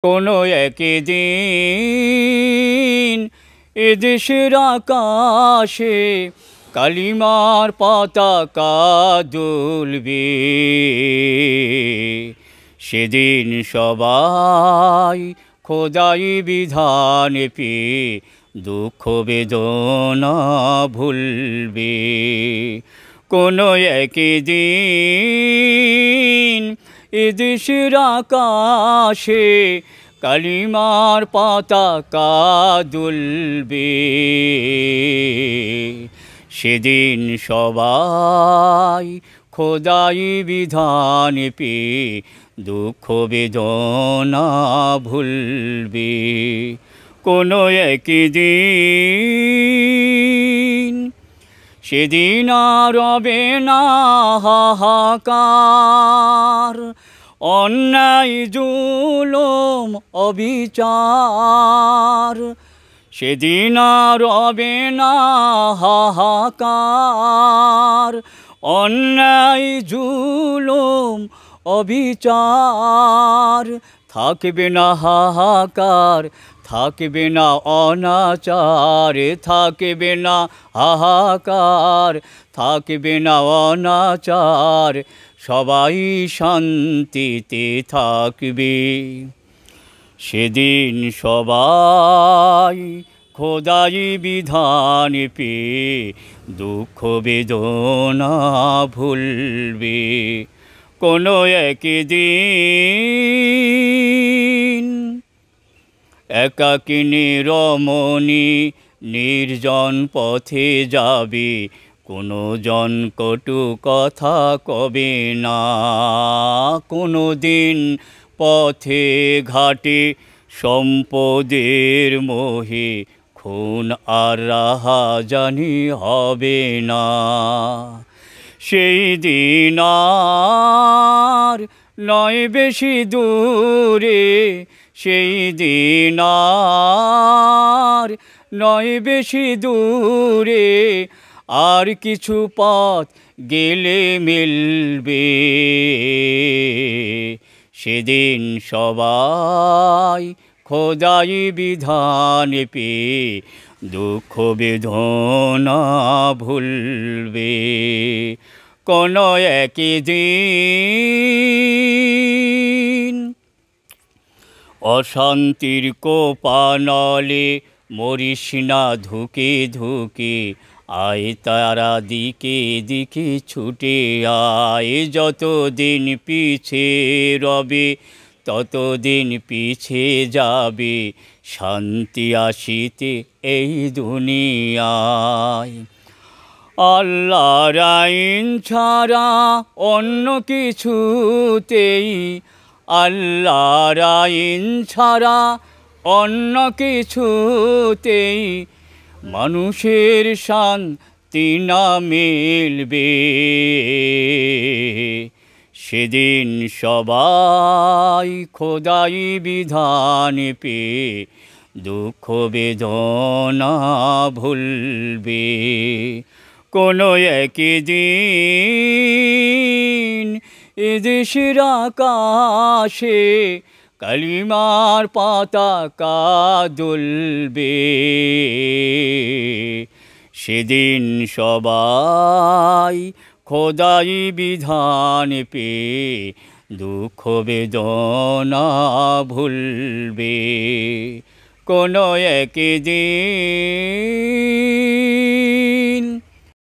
কোনো একদিন এদেশের আকাশে কালিমার পতাকা দুলবে। সেদিন সবাই খোদাই বিধান পেয়ে দুঃখ বেদনা ভুলবে। কোনো একদিন এদেশের আকাশে কালিমার পতাকা দুলবে। সেদিন সবাই খোদাই বিধান পেয়ে দুঃখ বেদনা ভুলবে। কোনো একদিন সেদিন আর রবে না হাহাকার, অন্যায় জুলুম অবিচার। সেদিন আর রবে না হাহাকার, অন্যায় জুলুম অবিচার। থাকবে না হাহাকার, থাকবে না অনাচার, থাকবে না হাহাকার, থাকবে না অনাচার। সবাই শান্তিতে থাকবে। সেদিন সবাই খোদাই বিধান পেয়ে দুঃখ বেদনা ভুলবে। কোনো একদিন একাকিনী রমণী নির্জন পথে যাবে, কোনো জন কটু কথা কবে না। কোনো দিন পথে ঘাটে সম্পদের মোহে খুন আর রাহাজানি হবে না। সেই দিন আর নয় বেশি দূরে, সেই দিন আর নয় বেশি দূরে। আর কিছু পথ গেলে মিলবে। সেদিন সবাই খোদাই বিধান পেয়ে দুঃখ বেদনা ভুলবে। কোনো একদিন অশান্তির কোপানলে মরিস না ধুকে ধুকে, আয় তারা দিকে দিকে ছুটে আয়। যতদিন পিছে রবে ততদিন পিছে যাবে শান্তি আসিতে এই দুনিয়ায়। আল্লাহর আইন ছাড়া অন্য কিছুতেই, আল্লাহর আইন ছাড়া অন্য কিছুতেই মানুষের শান্তি না মিলবে। সেদিন সবাই খোদাই বিধান পেয়ে দুঃখ বেদনা ভুলবে। কোনো একদিন এদেশের আকাশে কালিমার পতাকা দুলবে। সেদিন সবাই খোদাই বিধান পেয়ে দুঃখ বেদনা ভুলবে। কোনো একদিন